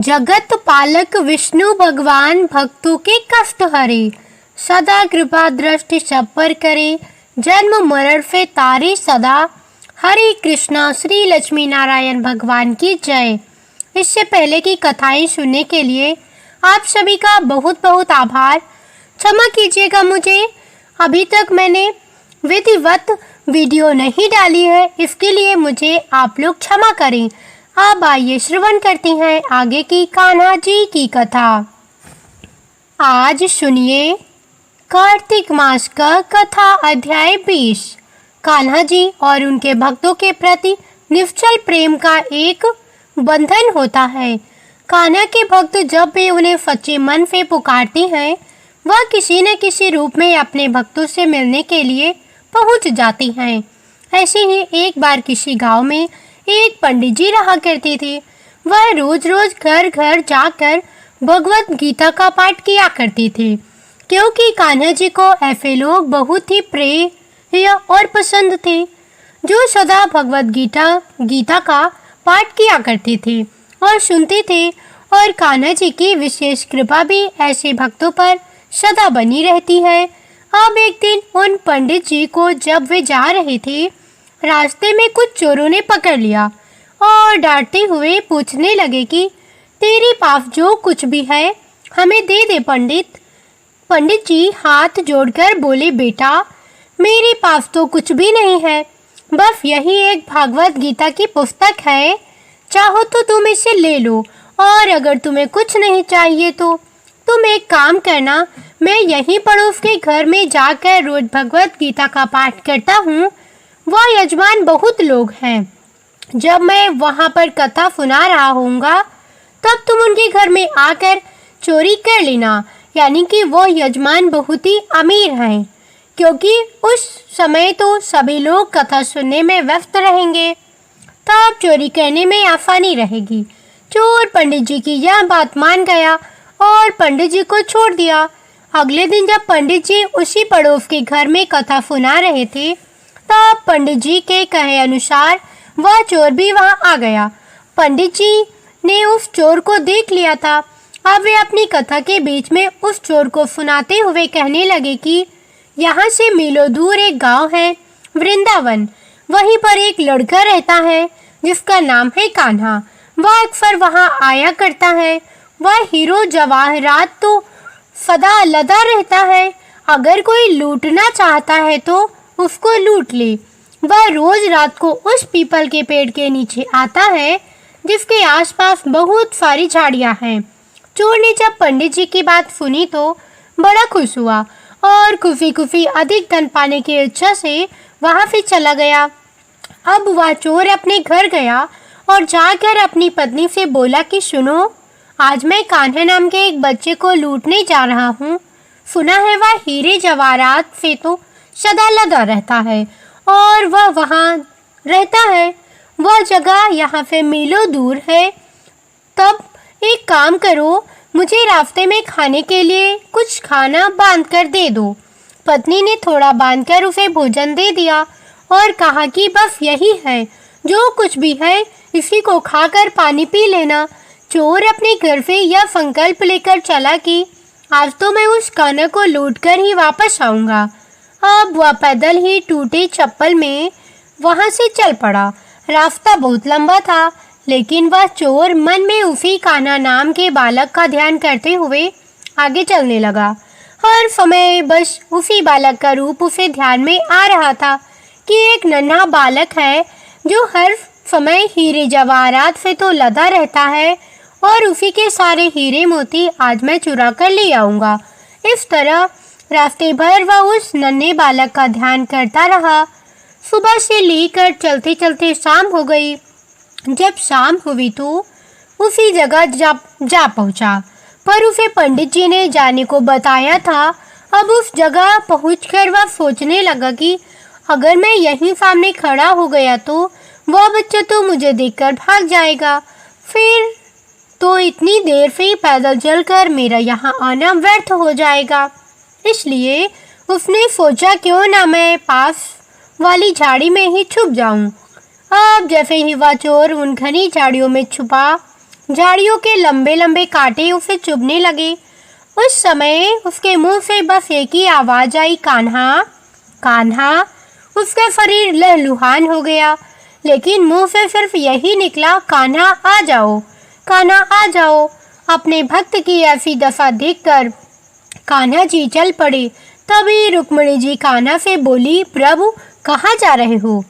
जगत पालक विष्णु भगवान भक्तों के कष्ट हरे, सदा कृपा दृष्टि सब पर करे, जन्म मरण से तारे सदा। हरे कृष्णा। श्री लक्ष्मी नारायण भगवान की जय। इससे पहले की कथाएं सुनने के लिए आप सभी का बहुत बहुत आभार। क्षमा कीजिएगा मुझे, अभी तक मैंने विधिवत वीडियो नहीं डाली है, इसके लिए मुझे आप लोग क्षमा करें। अब आइए श्रवण करते हैं आगे की कान्हा जी की कथा। आज सुनिए कार्तिक मास का कथा अध्याय 20। कान्हा जी और उनके भक्तों के प्रति निश्चल प्रेम का एक बंधन होता है। कान्हा के भक्त जब भी उन्हें सच्चे मन से पुकारते हैं, वह किसी न किसी रूप में अपने भक्तों से मिलने के लिए पहुंच जाती हैं। ऐसे ही एक बार किसी गांव में एक पंडित जी रहा करते थे। वह रोज रोज घर घर जाकर भगवत गीता का पाठ किया करते थे, क्योंकि कान्हा जी को ऐसे लोग बहुत ही प्रिय और पसंद थे जो सदा भगवत गीता का पाठ किया करते थे और सुनते थे। और कान्हा जी की विशेष कृपा भी ऐसे भक्तों पर सदा बनी रहती है। अब एक दिन उन पंडित जी को जब वे जा रहे थे, रास्ते में कुछ चोरों ने पकड़ लिया और डांटते हुए पूछने लगे कि तेरे पास जो कुछ भी है हमें दे दे पंडित। पंडित जी हाथ जोड़कर बोले, बेटा मेरे पास तो कुछ भी नहीं है, बस यही एक भागवत गीता की पुस्तक है। चाहो तो तुम इसे ले लो, और अगर तुम्हें कुछ नहीं चाहिए तो तुम एक काम करना, मैं यहीं पड़ोस के घर में जाकर रोज भगवत गीता का पाठ करता हूँ। वह यजमान बहुत लोग हैं। जब मैं वहाँ पर कथा सुना रहा होऊंगा, तब तुम उनके घर में आकर चोरी कर लेना। यानी कि वो यजमान बहुत ही अमीर हैं, क्योंकि उस समय तो सभी लोग कथा सुनने में व्यस्त रहेंगे, तब चोरी करने में आसानी रहेगी। चोर पंडित जी की यह बात मान गया और पंडित जी को छोड़ दिया। अगले दिन जब पंडित जी उसी पड़ोस के घर में कथा सुना रहे थे, तब पंडित जी के कहे अनुसार वह चोर भी वहां आ गया। पंडित जी ने उस चोर को देख लिया था। अब वे अपनी कथा के बीच में उस चोर को सुनाते हुए कहने लगे कि यहाँ से मीलों दूर एक गांव है, वृंदावन। वहीं पर एक लड़का रहता है जिसका नाम है कान्हा। वह अक्सर वहां आया करता है। वह हीरो जवाहरात तो सदा लदा रहता है। अगर कोई लूटना चाहता है तो उसको लूट ले। वह रोज रात को उस पीपल के पेड़ के नीचे आता है जिसके आसपास बहुत सारी झाड़ियां हैं। चोर ने जब पंडित जी की बात सुनी तो बड़ा खुश हुआ और खुशी खुशी अधिक धन पाने की इच्छा से वहां से चला गया। अब वह चोर अपने घर गया और जाकर अपनी पत्नी से बोला कि सुनो, आज मैं कान्हा नाम के एक बच्चे को लूटने जा रहा हूँ। सुना है वह हीरे जवाहरात से तो सदा लदा रहता है और वह वहाँ रहता है। वह जगह यहाँ से मीलों दूर है। तब एक काम करो, मुझे रास्ते में खाने के लिए कुछ खाना बांध कर दे दो। पत्नी ने थोड़ा बांधकर उसे भोजन दे दिया और कहा कि बस यही है, जो कुछ भी है इसी को खाकर पानी पी लेना। चोर अपने घर से यह संकल्प लेकर चला कि आज तो मैं उस कान्हा को लूटकर ही वापस आऊंगा। अब वह पैदल ही टूटे चप्पल में वहां से चल पड़ा। रास्ता बहुत लंबा था, लेकिन वह चोर मन में उसी कान्हा नाम के बालक का ध्यान करते हुए आगे चलने लगा। हर समय बस उसी बालक का रूप उसे ध्यान में आ रहा था कि एक नन्हा बालक है जो हर समय हीरे जवाहरात से तो लदा रहता है और उसी के सारे हीरे मोती आज मैं चुरा कर ले आऊंगा। इस तरह रास्ते भर वह उस नन्हे बालक का ध्यान करता रहा। सुबह से लेकर चलते चलते शाम हो गई। जब शाम हुई तो उसी जगह जा पहुंचा, पर उसे पंडित जी ने जाने को बताया था। अब उस जगह पहुंचकर वह सोचने लगा कि अगर मैं यहीं सामने खड़ा हो गया तो वह बच्चा तो मुझे देखकर भाग जाएगा, फिर तो इतनी देर से पैदल चलकर मेरा यहाँ आना व्यर्थ हो जाएगा। इसलिए उसने सोचा क्यों ना मैं पास वाली झाड़ी में ही छुप जाऊं। अब जैसे ही वह चोर उन घनी झाड़ियों में छुपा, झाड़ियों के लंबे लंबे कांटे उसे चुभने लगे। उस समय उसके मुंह से बस एक ही आवाज आई, कान्हा, कान्हा। उसका शरीर लहलुहान हो गया, लेकिन मुंह से सिर्फ यही निकला, कान्हा आ जाओ, कान्हा आ जाओ। अपने भक्त की ऐसी दशा देखकर कान्हा जी चल पड़े। तभी रुक्मिणी जी कान्हा से बोली, प्रभु कहाँ जा रहे हो?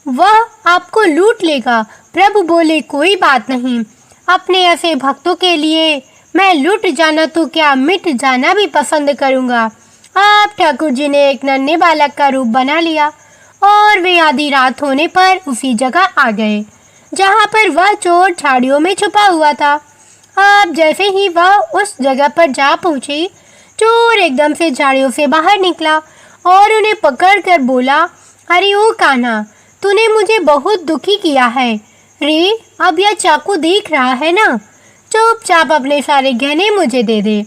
वह आपको लूट लेगा। प्रभु बोले, कोई बात नहीं, अपने ऐसे भक्तों के लिए मैं लूट जाना तो क्या, मिट जाना भी पसंद करूंगा। अब ठाकुर जी ने एक नन्हे बालक का रूप बना लिया और वे आधी रात होने पर उसी जगह आ गए जहां पर वह चोर झाड़ियों में छुपा हुआ था। अब जैसे ही वह उस जगह पर जा पहुंचे, चोर एकदम से झाड़ियों से बाहर निकला और उन्हें पकड़कर बोला, अरे ओ कान्हा, तूने मुझे बहुत दुखी किया है रे। अब यह चाकू देख रहा है ना, चुपचाप अपने सारे गहने मुझे दे दे।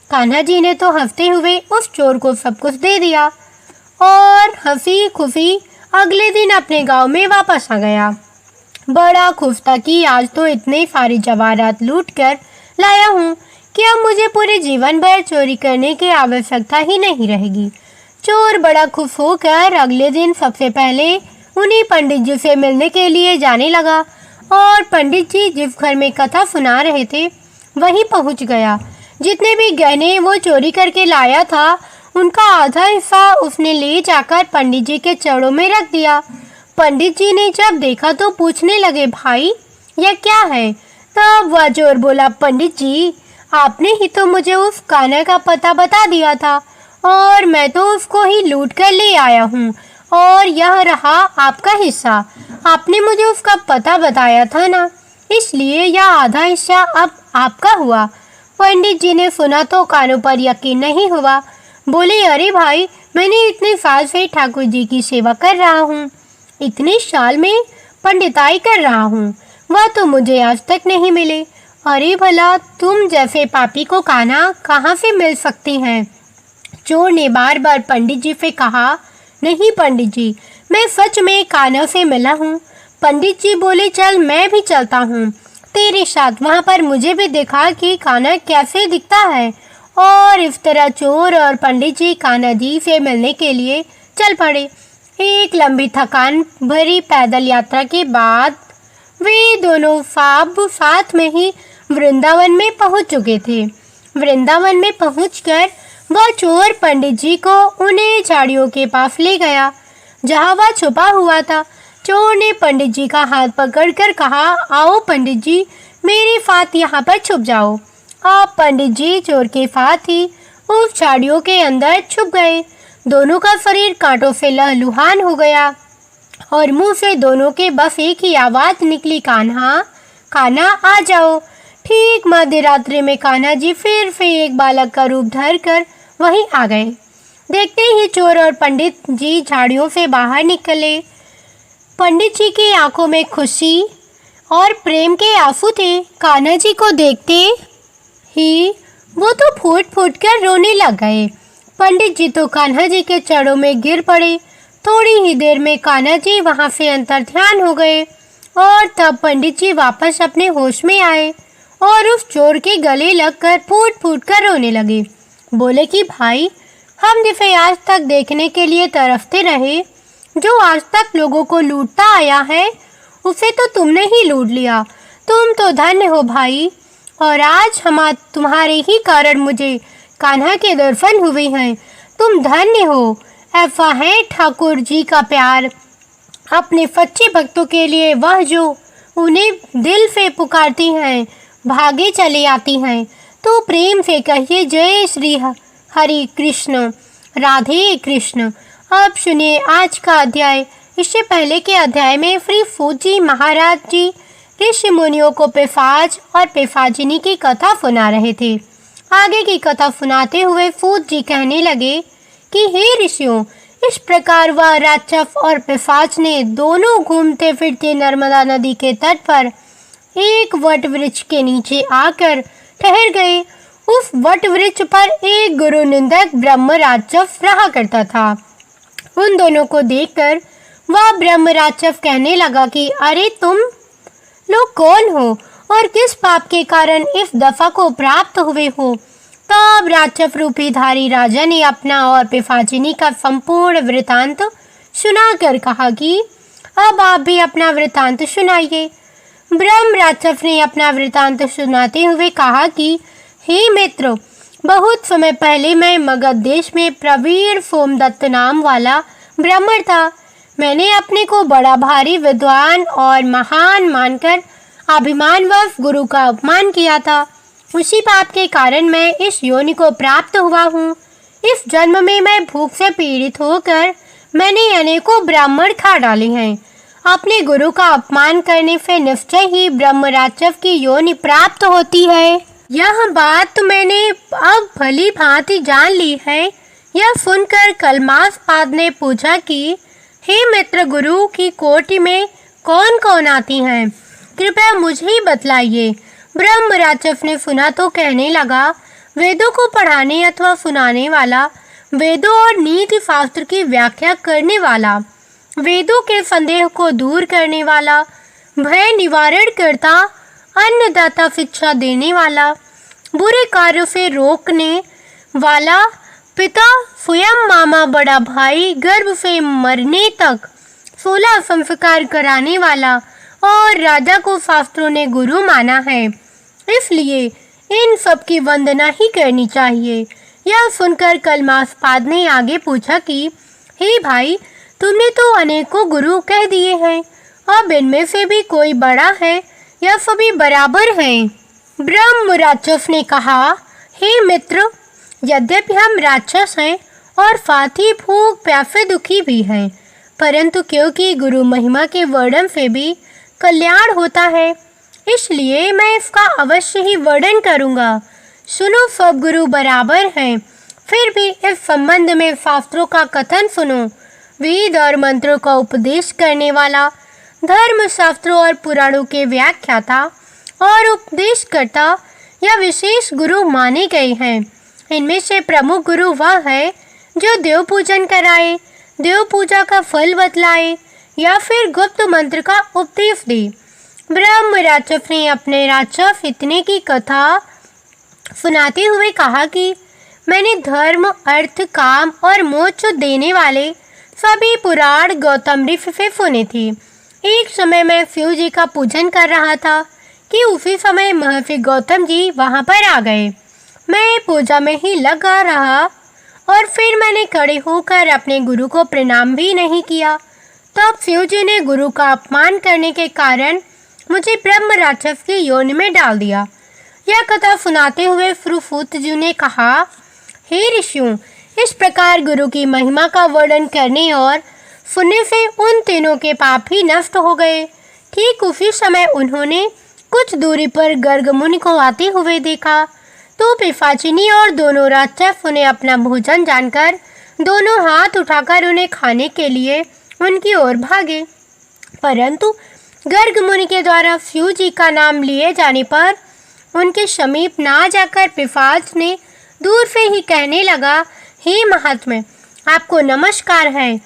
कान्हा जी ने तो हंसते हुए उस चोर को सब कुछ दे दिया और हंसी खुशी अगले दिन अपने गांव में वापस आ गया। बड़ा खुश था कि आज तो इतने सारे जवाहरात लूट कर लाया हूँ कि अब मुझे पूरे जीवन भर चोरी करने की आवश्यकता ही नहीं रहेगी। चोर बड़ा खुश होकर अगले दिन सबसे पहले उन्हीं पंडित जी से मिलने के लिए जाने लगा और पंडित जी जिस घर में कथा सुना रहे थे वहीं पहुंच गया। जितने भी गहने वो चोरी करके लाया था, उनका आधा हिस्सा उसने ले जाकर पंडित जी के चरणों में रख दिया। पंडित जी ने जब देखा तो पूछने लगे, भाई यह क्या है? तब वह चोर बोला, पंडित जी, आपने ही तो मुझे उस कान्हा का पता बता दिया था और मैं तो उसको ही लूट कर ले आया हूँ और यह रहा आपका हिस्सा। आपने मुझे उसका पता बताया था ना, इसलिए यह आधा हिस्सा अब आपका हुआ। पंडित जी ने सुना तो कानों पर यकीन नहीं हुआ। बोले, अरे भाई, मैंने इतने साल से ठाकुर जी की सेवा कर रहा हूँ, इतने साल में पंडिताई कर रहा हूँ, वह तो मुझे आज तक नहीं मिले। अरे भला, तुम जैसे पापी को कान्हा कहाँ से मिल सकती हैं? चोर ने बार बार पंडित जी से कहा, नहीं पंडित जी, मैं सच में कान्हा से मिला हूँ। पंडित जी बोले, चल मैं भी चलता हूँ तेरे साथ, वहाँ पर मुझे भी दिखा कि कान्हा कैसे दिखता है। और इस तरह चोर और पंडित जी कान्हा जी से मिलने के लिए चल पड़े। एक लंबी थकान भरी पैदल यात्रा के बाद वे दोनों साथ में ही वृंदावन में पहुंच चुके थे। वृंदावन में पहुंचकर वह चोर पंडित जी को उन्हें झाड़ियों के पास ले गया जहां वह छुपा हुआ था। चोर ने पंडित जी का हाथ पकड़कर कहा, आओ पंडित जी, मेरे साथ यहाँ पर छुप जाओ। अब पंडित जी चोर के साथ ही उस झाड़ियों के अंदर छुप गए। दोनों का शरीर कांटों से लहलुहान हो गया और मुंह से दोनों के बस एक ही आवाज निकली, कान्हा, कान्हा आ जाओ। ठीक मध्य रात्रि में कान्हा जी फिर से एक बालक का रूप धरकर वहीं आ गए। देखते ही चोर और पंडित जी झाड़ियों से बाहर निकले। पंडित जी की आंखों में खुशी और प्रेम के आंसू थे। कान्हा जी को देखते ही वो तो फूट फूट कर रोने लग गए। पंडित जी तो कान्हा जी के चरणों में गिर पड़े। थोड़ी ही देर में कान्हा जी वहां से अंतर्ध्यान हो गए और तब पंडित जी वापस अपने होश में आए और उस चोर के गले लगकर फूट फूट कर रोने लगे। बोले कि भाई, हम जिसे आज तक देखने के लिए तरसते रहे, जो आज तक लोगों को लूटता आया है, उसे तो तुमने ही लूट लिया। तुम तो धन्य हो भाई, और आज तुम्हारे ही कारण मुझे कान्हा के दर्शन हुए हैं। तुम धन्य हो। ऐसा है ठाकुर जी का प्यार अपने सच्चे भक्तों के लिए, वह जो उन्हें दिल से पुकारती हैं, भागे चले आती हैं। तो प्रेम से कहिए, जय श्री हरि कृष्ण, राधे कृष्ण। अब सुनिए आज का अध्याय। इससे पहले के अध्याय में श्री सूत जी महाराज जी ऋषि मुनियों को पेशाच और पेशाचिनी की कथा सुना रहे थे। आगे की कथा सुनाते हुए सूत जी कहने लगे कि हे ऋषियों, इस प्रकार वह राक्षस और पेशाच ने दोनों घूमते फिरते नर्मदा नदी के तट पर एक वट वृक्ष के नीचे आकर ठहर गए। उस वट वृक्ष पर एक गुरु निंदक ब्रह्म राक्षस रहा करता था। उन दोनों को देखकर वह ब्रह्म राक्षस कहने लगा कि अरे तुम लोग कौन हो और किस पाप के कारण इस दफा को प्राप्त हुए हो। तब राक्षस रूपी धारी राजा ने अपना और पिशाचिनी का संपूर्ण वृतांत सुनाकर कहा कि अब आप भी अपना वृतांत सुनाइए। ब्रह्म राक्षस ने अपना वृतांत सुनाते हुए कहा कि हे मित्र, बहुत समय पहले मैं मगध देश में प्रवीर सोमदत्त नाम वाला ब्राह्मण था। मैंने अपने को बड़ा भारी विद्वान और महान मानकर अभिमानवश गुरु का अपमान किया था। उसी पाप के कारण मैं इस योनि को प्राप्त हुआ हूँ। इस जन्म में मैं भूख से पीड़ित होकर मैंने अनेकों ब्राह्मण खा डाले हैं। अपने गुरु का अपमान करने से निश्चय ही ब्रह्म राक्षस की योनि प्राप्त होती है। यह बात मैंने अब भली भांति जान ली है। यह सुनकर कलमासपाद ने पूछा कि हे मित्र, गुरु की कोटि में कौन कौन आती हैं? कृपया मुझे ही बतलाइए। ब्रह्म राक्षस ने सुना तो कहने लगा, वेदों को पढ़ाने अथवा सुनाने वाला, वेदों और नीति शास्त्र की व्याख्या करने वाला, वेदों के संदेह को दूर करने वाला, भय निवारण करता, अन्नदाता शिक्षा देने वाला, बुरे कार्यों से रोकने वाला, पिता स्वयं मामा बड़ा भाई गर्भ से मरने तक 16 संस्कार कराने वाला और राजा को शास्त्रों ने गुरु माना है, इसलिए इन सब की वंदना ही करनी चाहिए। यह सुनकर कलमासपाद ने आगे पूछा कि हे भाई, तुमने तो अनेकों गुरु कह दिए हैं, अब इनमें से भी कोई बड़ा है या सभी बराबर हैं? ब्रह्म राक्षस ने कहा, हे मित्र, यद्यपि हम राक्षस हैं और साथ ही भूख प्यासे दुखी भी हैं, परंतु क्योंकि गुरु महिमा के वर्णन से भी कल्याण होता है, इसलिए मैं इसका अवश्य ही वर्णन करूंगा। सुनो, सब गुरु बराबर हैं, फिर भी इस संबंध में शास्त्रों का कथन सुनो। वेद और मंत्रों का उपदेश करने वाला, धर्म शास्त्रों और पुराणों के व्याख्याता और उपदेशकर्ता या विशेष गुरु माने गए हैं। इनमें से प्रमुख गुरु वह है जो देव पूजन कराए, देव पूजा का फल बतलाए या फिर गुप्त मंत्र का उपदेश दे। ब्रह्म राक्षस ने अपने राक्षस इतने की कथा सुनाते हुए कहा कि मैंने धर्म, अर्थ, काम और मोक्ष देने वाले सभी पुराण गौतम ऋषि से सुने थे। एक समय मैं शिव जी का पूजन कर रहा था कि उसी समय महर्षि गौतम जी वहां पर आ गए। मैं पूजा में ही लगा रहा और फिर मैंने खड़े होकर अपने गुरु को प्रणाम भी नहीं किया। तब शिव जी ने गुरु का अपमान करने के कारण मुझे ब्रह्म राक्षस की योनि में डाल दिया। यह कथा सुनाते हुए सुरसूत जी ने कहा, हे ऋषियों, इस प्रकार गुरु की महिमा का वर्णन करने और सुनने से उन तीनों के पाप ही नष्ट हो गए। ठीक उसी समय उन्होंने कुछ दूरी पर गर्ग मुनि को आते हुए देखा तो पिशाचिनी और दोनों राक्षस उन्हें अपना भोजन जानकर दोनों हाथ उठाकर उन्हें खाने के लिए उनकी ओर भागे, परंतु गर्ग मुनि के द्वारा शिव जी का नाम लिए जाने पर उनके समीप ना जाकर पिशाच ने दूर से ही कहने लगा, हे महात्मा, आपको नमस्कार है।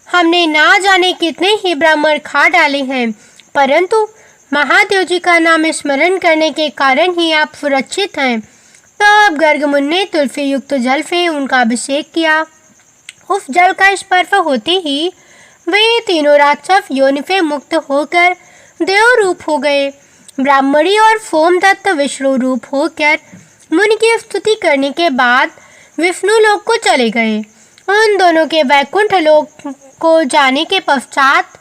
हमने ना जाने कितने ही ब्राह्मण खा डाले हैं, परंतु महादेव जी का नाम स्मरण करने के कारण ही आप सुरक्षित हैं। तब गर्ग मुनि ने तुलसी युक्त जल से उनका अभिषेक किया। उस जल का स्पर्श होते ही वे तीनों राक्षस योनि से मुक्त होकर देव रूप हो गए। ब्राह्मणी और सोमदत्त विष्णु रूप होकर मुनि की स्तुति करने के बाद विष्णु लोक को चले गए। उन दोनों के वैकुंठ लोक को जाने के पश्चात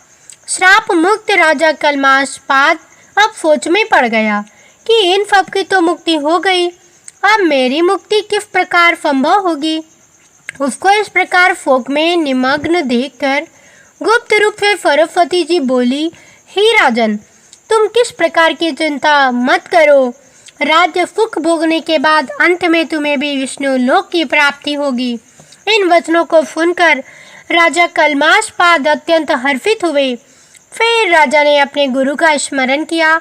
श्राप मुक्त राजा कलमासपाद अब सोच में पड़ गया कि इन सब की तो मुक्ति हो गई, अब मेरी मुक्ति किस प्रकार संभव होगी। उसको इस प्रकार शोक में निमग्न देखकर गुप्त रूप से सरस्वती जी बोली, हे राजन, तुम किस प्रकार की चिंता मत करो। राज्य सुख भोगने के बाद अंत में तुम्हें भी विष्णु लोक की प्राप्ति होगी। इन वचनों को सुनकर राजा कलमासपाद अत्यंत हर्षित हुए। फिर राजा ने अपने गुरु का स्मरण किया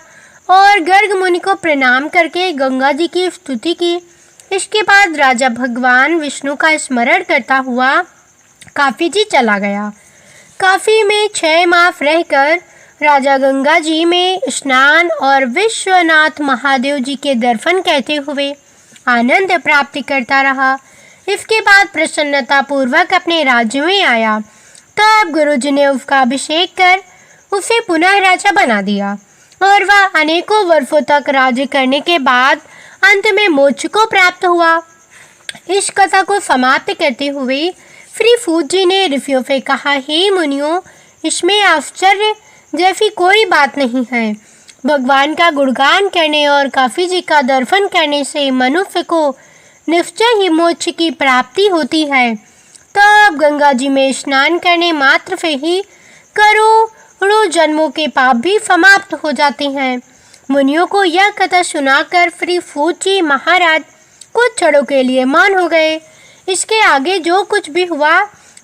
और गर्ग मुनि को प्रणाम करके गंगा जी की स्तुति की। इसके बाद राजा भगवान विष्णु का स्मरण करता हुआ काफी जी चला गया। काफी में 6 मास रहकर राजा गंगा जी में स्नान और विश्वनाथ महादेव जी के दर्शन करते हुए आनंद प्राप्त करता रहा। इसके बाद प्रसन्नता पूर्वक अपने राज्य में आया। तब गुरुजी ने उसका अभिषेक कर उसे पुनः राजा बना दिया और वह अनेकों वर्षों तक राज्य करने के बाद अंत में मोक्ष को प्राप्त हुआ। इस कथा को समाप्त करते हुए श्री सूत जी ने ऋषियों से कहा, हे मुनियों, इसमें आश्चर्य जैसी कोई बात नहीं है। भगवान का गुणगान करने और काशी जी का दर्शन करने से मनुष्य को निश्चय ही मोक्ष की प्राप्ति होती है। तब गंगा जी में स्नान करने मात्र से ही करोड़ों जन्मों के पाप भी समाप्त हो जाते हैं। मुनियों को यह कथा सुनाकर श्री सूत जी महाराज कुछ क्षणों के लिए मौन हो गए। इसके आगे जो कुछ भी हुआ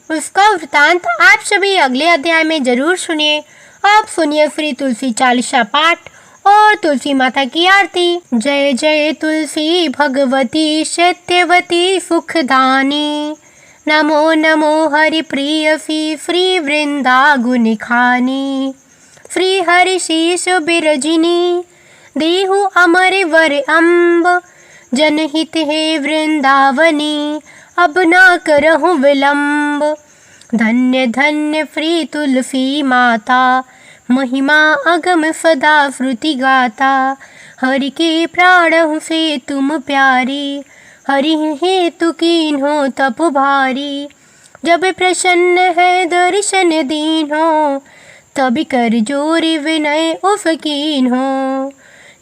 उसका वृतांत आप सभी अगले अध्याय में जरूर सुनिए। अब सुनिए श्री तुलसी चालीसा पाठ और तुलसी माता की आरती। जय जय तुलसी भगवती सत्यवती सुखदानी, नमो नमो हरि प्रियसी श्री वृंदा गुण खानी। श्री हरि शीश बिरजिनी देहु अमर वर अम्ब, जनहित है वृंदावनी अब ना करहु विलंब। धन्य धन्य श्री तुलसी माता, महिमा अगम सदा श्रुति गाता। हरि के प्राण से तुम प्यारी, हरि हेतु कीन्हो तप भारी। जब प्रसन्न है दर्शन दीन्हो, तब कर जोरी विनय उफ कीन्हो।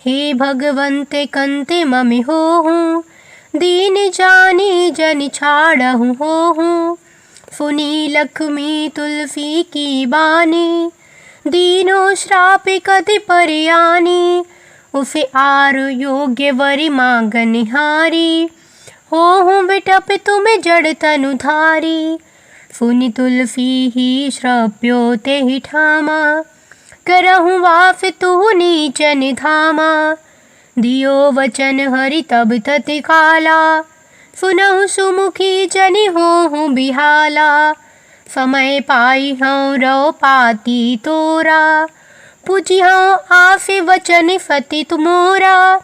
हे भगवंत कंते ममि होहूँ, दीन जानी जन छाड़हु होहूँ। सुनी लक्ष्मी तुलसी की बानी, दीनो श्राप कति परियानी। उसे आर योग्य वरि मांग निहारी, होहूँ विटप तुम जड़ तनु धारी। सुनि तुलसी ही श्रप्यो ते ही ठामा, करहु वास तू नीच निधामा। दियो वचन हरि तब तत्काला, सुनहु सुमुखी जनि होहु बिहाला। समय पाई हूँ रो पाती तोरा, पूजी हूँ आसे वचन सती तुमोरा।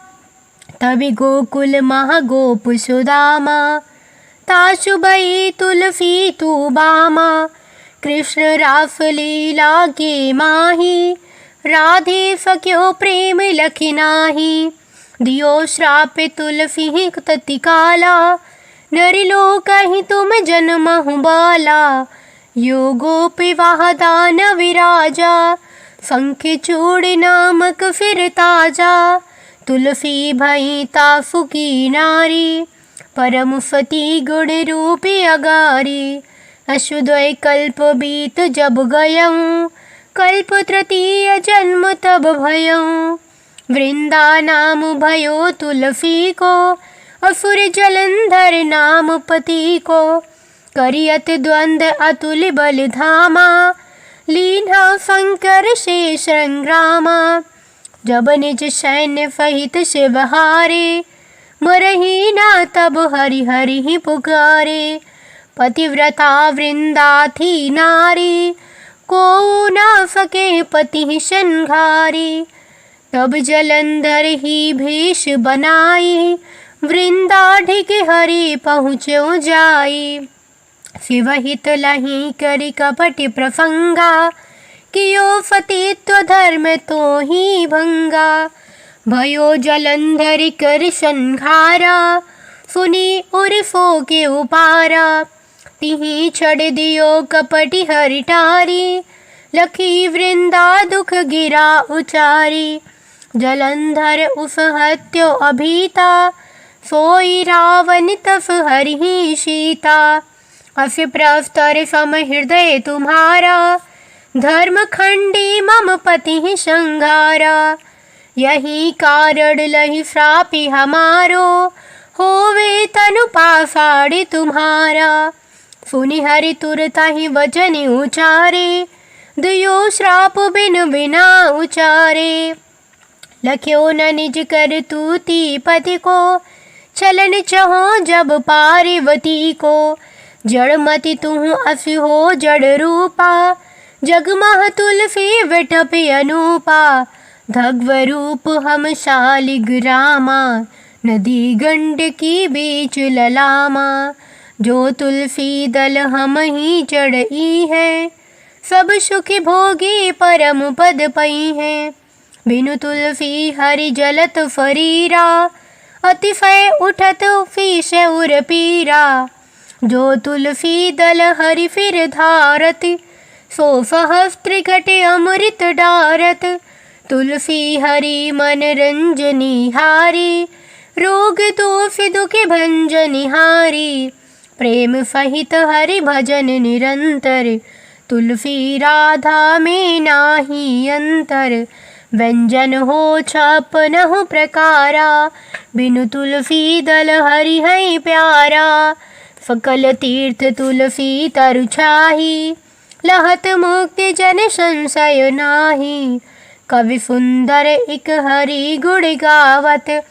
तभी गोकुल महा गोप सुदामा, तासु भई तुलसी तू बामा। कृष्ण रास लीला के माही, राधे सक्यो प्रेम लखि नाही। दियो श्राप तुलसी तत्काला, नरलोक ही तुम जन्महु बाला। योगोप वाहदान विराजा, शंख चूड़ नामक फिर ताजा। तुलसी भई तासु की नारी, परम सती गुण रूपी अगारी। अशुद्वय कल्प बीत जब गयऊँ, कल्प तृतीय जन्म तब भयऊँ। वृंदा नाम भयो तुलसी को, असुर जलंधर नाम पति को। करियत द्वंद अतुल बल धामा, लीन्हा शंकर से संग्रामा। जब निज सैन्य सहित शिव हारे, मरही ना तब हरि हरि ही पुकारे। पतिव्रता वृंदा थी नारी, को ना सके पति संघारी। तब जलंधर ही भेष बनाई, वृंदा ढिक हरि पहुँचो जाई। शिवहित लही करि कपट प्रसंगा, कियो सतीत्व धर्म तो ही भंगा। भयो जलंधर कर संघारा, सुनी उर्फो के उपारा। तिही छड़ दियो कपटि हरि टारी, लखी वृंदा दुख गिरा उचारी। जलंधर उस हत्यो अभीता, सोई रावण तस हरि सीता। अस प्रस्तर सम हृदय तुम्हारा, धर्म खंडी मम पति संघारा। यही कारण लहि श्रापि हमारो, होवे तनु पाषाण तुम्हारा। सुनि हरि तुरता ही वचन उचारे, दियो श्राप बिन बिना उचारे। लख्यो न निज कर तूती पति को, चलन चहो जब पार्वती को। जड़मति तुहु असि हो जड़ रूपा, जगमह तुलसी विटपि अनूपा, धग्वरूप हम शालिग्रामा, नदी गंडकी बीच ललामा। जो तुलसी दल हम ही चढ़ई है, सब सुख भोगी परम पद पई है। बिनु तुलसी हरि जलत फरीरा, अतिशय उठत फीस उर पीरा। जो तुलसी दल हरि फिर धारत, सो सहस्त्र घटे अमृत डारत। तुलसी हरि मन रंजनी हारी, रोग दोष दुख भंजन हारी। प्रेम सहित हरि भजन निरंतर, तुलसी राधा में नाही अंतर। व्यंजन हो छपनहु प्रकारा, बिनु तुलसी दल हरि है प्यारा। सकल तीर्थ तुलसी तरु छाही, लहत मुक्ति जन संशय नाही। कवि सुंदर एक हरि गुण गावत,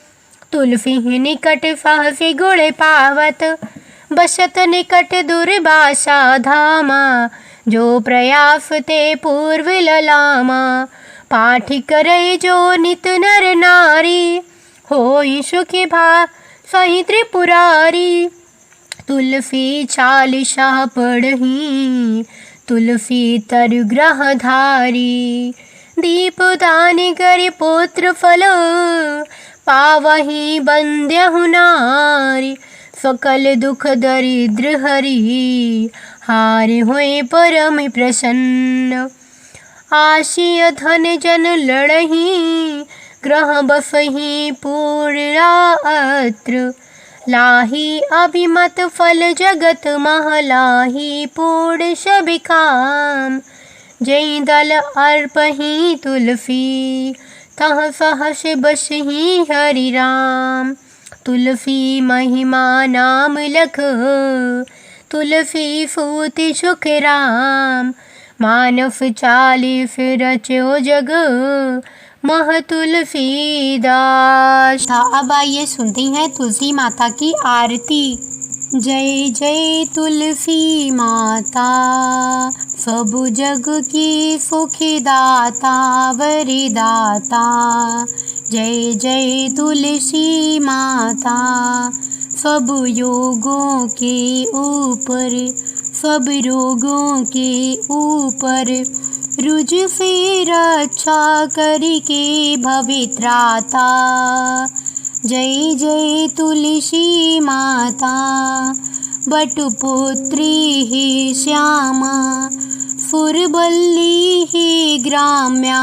तुलसी निकट सहसि गुण पावत। बसत निकट दुर्वासा धामा, जो प्रयास ते पूर्व ललामा। पाठ करे जो नित नर नारी, होई सुखी भा सही त्रिपुरारी। तुलसी चालीसा पढ़ही, तुलसी तरु ग्रह धारी। दीप दान करि पुत्र फल, पावही बंद्यहु नारी। सकल दुख दरिद्र हरि, हारे हुए परम प्रसन्न। आशिय धन जन लड़ही, ग्रह बसही पूरा अत्र। लाही अभिमत फल जगत महलाही, पूर्ण सब काम। जय दल अर्पही तुलसी, तह सहस बसही हरि राम। तुलसी महिमा नाम लख, तुलसी सूति सुख राम। मानव चालीस रचो जग, मह तुलसीदास। अब आइए सुनते हैं तुलसी माता की आरती। जय जय तुलसी माता, सब जग की सुखदाता वरदाता। जय जय तुलसी माता, सब योगों के ऊपर, सब रोगों के ऊपर। रुज से रक्षा करके भवित्राता। जय जय तुलसी माता, बटुपुत्री ही श्यामा, फुरबल्ली ही ग्राम्या।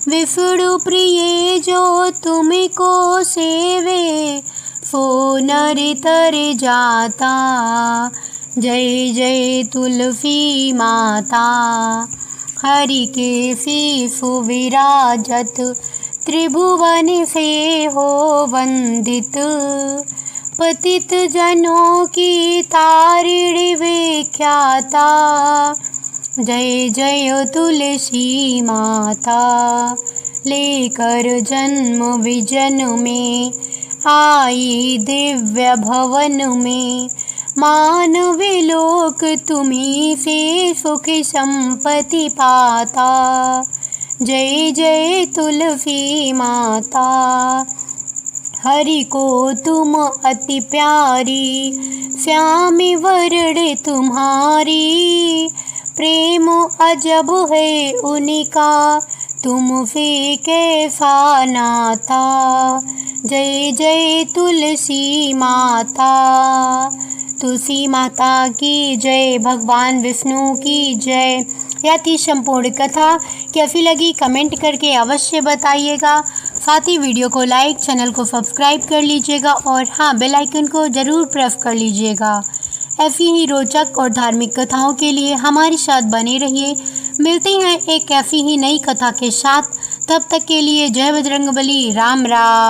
विष्णु प्रिय जो तुमको सेवे, सो नर तर जाता। जय जय तुलसी माता, हरि के शिशु विराजत, त्रिभुवन से हो वंदित। पतित जनों की तारिणी विख्याता। जय जय तुलसी माता, लेकर जन्म विजन में आई दिव्य भवन में। मानवी लोक तुम्ही से सुख संपत्ति पाता। जय जय तुलसी माता, हरि को तुम अति प्यारी, श्यामी वरण तुम्हारी। प्रेम अजब है उनका, तुम से कैसा नाता। जय जय तुलसी माता, तुलसी माता की जय, भगवान विष्णु की जय। यह थी संपूर्ण कथा। कैसी लगी कमेंट करके अवश्य बताइएगा। साथ ही वीडियो को लाइक, चैनल को सब्सक्राइब कर लीजिएगा और हाँ, बेल आइकन को ज़रूर प्रेस कर लीजिएगा। ऐसी ही रोचक और धार्मिक कथाओं के लिए हमारे साथ बने रहिए। मिलते हैं एक ऐसी ही नई कथा के साथ। तब तक के लिए जय बजरंगबली, राम राम।